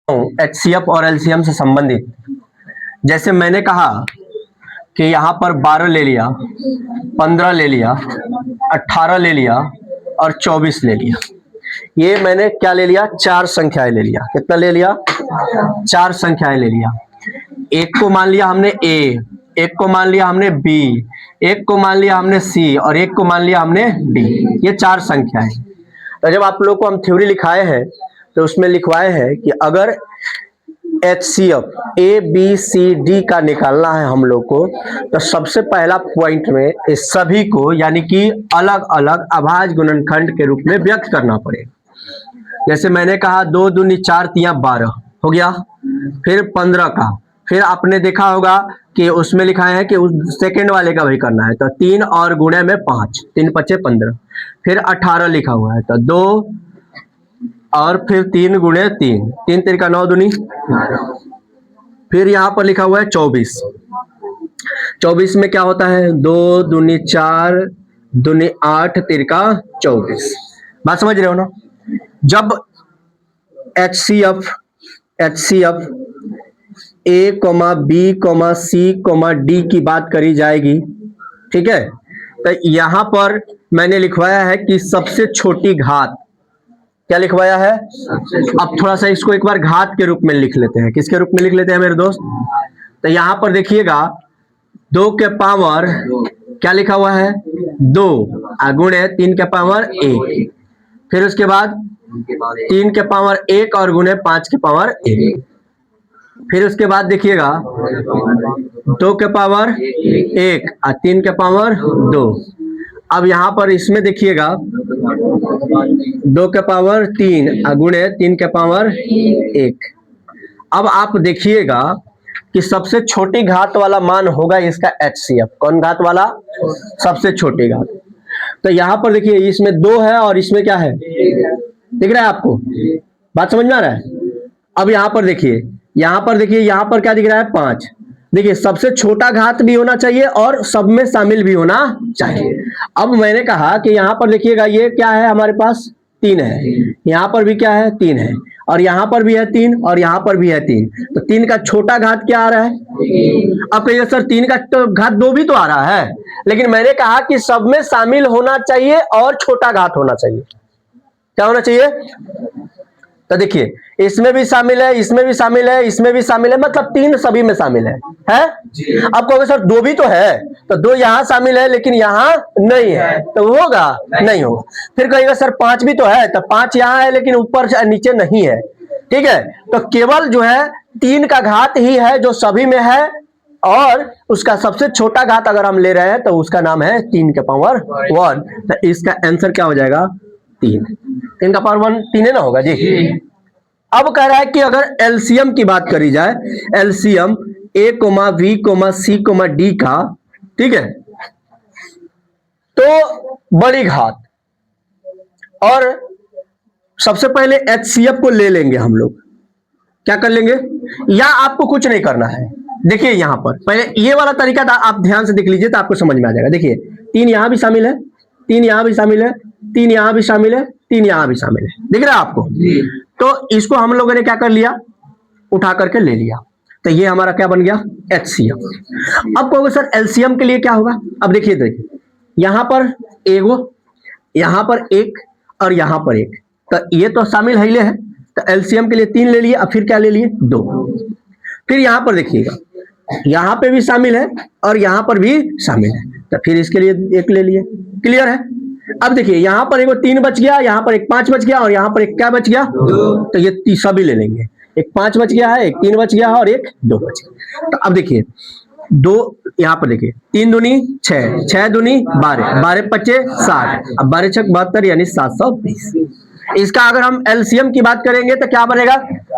HCF और LCM से संबंधित। जैसे मैंने कहा कि यहाँ पर 12 ले लिया, 15 ले लिया, 18 ले लिया और 24 ले लिया। ये मैंने क्या ले लिया? 4 संख्याएं ले लिया। कितना ले लिया? 4 संख्याएं ले लिया। एक को मान लिया हमने A, एक को मान लिया हमने B, एक को मान लिया हमने C और एक को मान लिया हमने D। ये 4 संख्याएं। तो जब आप लोग को हम थ्योरी लिखाए हैं तो उसमें लिखवाए हैं कि अगर HCF ABCD का निकालना है हम लोग को, तो सबसे पहला पॉइंट में इस सभी को यानी कि अलग अलग अभाज्य गुणनखंड के रूप में व्यक्त करना पड़ेगा। जैसे मैंने कहा 2 दूनी 4 तिया 12 हो गया। फिर 15 का, फिर आपने देखा होगा कि उसमें लिखा है कि उस सेकंड वाले का भी करना है, तो 3 और गुणे में 5, 3 5 15। फिर 18 लिखा हुआ है, तो 2 और फिर 3 गुणे 3, 3 3 का 9 दूनी। फिर यहाँ पर लिखा हुआ है 24। 24 में क्या होता है? 2 दूनी 4 दूनी 8 3 का 24। बात समझ रहे हो ना? जब HCF A, B, C, D की बात करी जाएगी, ठीक है, तो यहां पर मैंने लिखवाया है कि सबसे छोटी घात। क्या लिखवाया है? अब थोड़ा सा इसको एक बार घात के रूप में लिख लेते हैं। किसके रूप में लिख लेते हैं मेरे दोस्त? तो यहां पर देखिएगा 2 के पावर क्या लिखा हुआ है? 2 गुणे 3 के पावर 1। फिर उसके बाद 3 के पावर 1 और गुणे 5 के पावर 1। फिर उसके बाद देखिएगा 2 के पावर 1 और 3 के पावर 2। अब यहां पर इसमें देखिएगा 2 के पावर 3 गुणे 3 के पावर 1। अब आप देखिएगा कि सबसे छोटी घात वाला मान होगा इसका HCF। कौन घात वाला? सबसे छोटी घात। तो यहां पर देखिए इसमें 2 है और इसमें क्या है? दिख रहा है आपको? बात समझ में आ रहा है? अब यहां पर देखिए, यहां पर क्या दिख रहा है? 5। देखिए सबसे छोटा घात भी होना चाहिए और सब में शामिल भी होना चाहिए। अब मैंने कहा कि यहां पर देखिएगा ये क्या है हमारे पास? 3 है। यहां पर भी क्या है? 3 है। और यहां पर भी है 3 और यहां पर भी है 3। तो 3 का छोटा घात क्या आ रहा है? अब कहिए सर 3 का तो घात 2 भी तो आ रहा है, लेकिन मैंने कहा कि सब में शामिल होना चाहिए और छोटा घात होना चाहिए। क्या होना चाहिए? तो देखिए इसमें भी शामिल है, इसमें भी शामिल है, इसमें भी शामिल है, मतलब 3 सभी में शामिल है? अब कहोगे सर 2 भी तो है, तो 2 यहां शामिल है लेकिन यहां नहीं है, तो होगा? नहीं होगा। फिर कहेगा सर 5 भी तो है, तो 5 यहां है लेकिन ऊपर नीचे नहीं है, ठीक है, तो केवल जो है 3 का घात ही है जो सभी में है, और उसका सबसे छोटा घात अगर हम ले रहे हैं तो उसका नाम है 3 के पावर 1। तो इसका आंसर क्या हो जाएगा? 3। 3 का पावर 1 3 है ना? होगा जी। अब कह रहा है कि अगर LCM की बात करी जाए, LCM A, B, C, D का, ठीक है, तो बड़ी घात, और सबसे पहले HCF को ले लेंगे हम लोग। क्या कर लेंगे? या आपको कुछ नहीं करना है। देखिए यहां पर पहले ये वाला तरीका आप ध्यान से देख लीजिए तो आपको समझ में आ जाएगा। देखिए 3 यहां भी शामिल है, 3 यहां भी शामिल है, 3 यहां भी शामिल है, 3 यहां भी शामिल है। दिख रहा है आपको? तो इसको हम लोगों ने क्या कर लिया? उठा करके ले लिया। तो ये हमारा क्या बन गया? HCF। अब कहोगे सर LCM के लिए क्या होगा? अब देखिए यहां पर एगो, यहां पर 1 और यहां पर 1, तो ये तो शामिल है, तो LCM के लिए 3 ले लिए। अब फिर क्या ले लिए? 2। फिर यहां पर देखिएगा यहां पे भी शामिल है और यहां पर भी शामिल है, तो फिर इसके लिए 1 ले लिए। क्लियर है? अब देखिए यहां पर एक 3 बच गया, यहां पर एक 5 बच गया और यहां पर एक क्या बच गया? 2। तो ये सभी ले लेंगे। एक 5 बच गया है, एक 3 बच गया है और एक 2 बच गया। तो अब देखिए 2 यहां पर देखिए 3 दूनी 6, 6 दूनी 12, 12 पच्चे 60, अब 12 छक 72 यानी 720। इसका अगर हम LCM की बात करेंगे तो क्या बनेगा?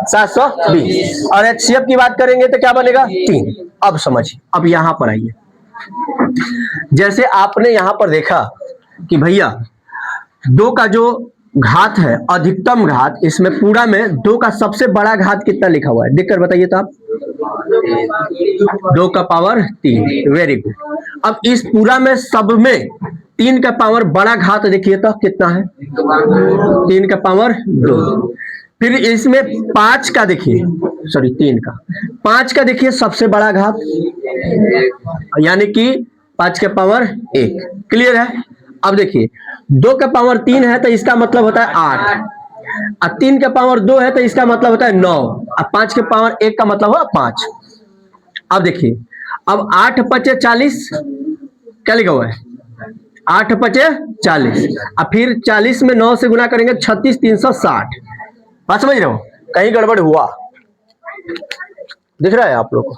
720। और HCF की बात करेंगे तो क्या बनेगा? 3। अब समझिए, अब यहां पर आइए, जैसे आपने यहां पर देखा कि भैया 2 का जो घात है अधिकतम घात, इसमें पूरा में 2 का सबसे बड़ा घात कितना लिखा हुआ है? देखकर बताइए तो आप। 2 का पावर 3। Very good. अब इस पूरा में सब में 3 का पावर बड़ा घात देखिए तो कितना है? 3 का पावर 2। फिर इसमें 5 का देखिए, सॉरी 3 का, 5 का देखिए सबसे बड़ा घात, यानी कि 5 के पावर 1। क्लियर है? अब देखिए 2 का पावर 3 है तो इसका मतलब होता है 8, और 3 के पावर 2 है तो इसका मतलब होता है 9, और 5 के पावर 1 का मतलब हुआ 5। अब देखिए, अब 8 पचे 40, क्या लिखा हुआ है? 8 पचे 40, और फिर 40 में 9 से गुना करेंगे 36 360। बात समझ रहे हो? कहीं गड़बड़ हुआ दिख रहा है आप लोग को?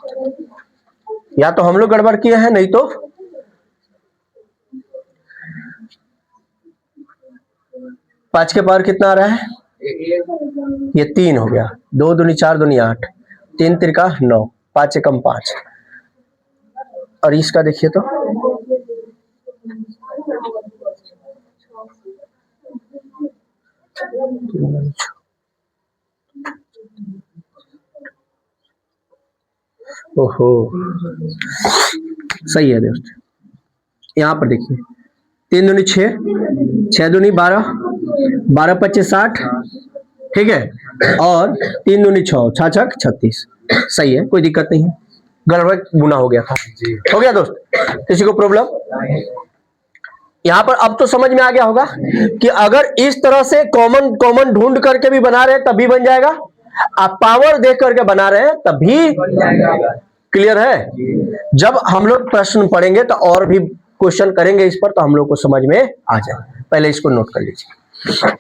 या तो हम लोग गड़बड़ किए हैं, नहीं तो 5 के पावर कितना आ रहा है? ये 3 हो गया, 2 दूनी 4 दूनी 8, 3 तिरका 9, 5 एकम 5। और इसका देखिए तो ओहो, सही है दोस्त। यहाँ पर देखिए 3 दूनी 6, 6 दूनी 12, 12 पच्चीस 60, ठीक है, और 3 दूनी 6, 6 छक 36। सही है, कोई दिक्कत नहीं है, गड़बड़ गुना हो गया था। हो गया दोस्त? किसी को प्रॉब्लम? यहाँ पर अब तो समझ में आ गया होगा कि अगर इस तरह से कॉमन कॉमन ढूंढ करके भी बना रहे हैं तब भी बन जाएगा, आप पावर देख करके बना रहे हैं तब भी क्लियर है। जब हम लोग प्रश्न पढ़ेंगे तो और भी क्वेश्चन करेंगे इस पर, तो हम लोग को समझ में आ जाए। पहले इसको नोट कर लीजिए।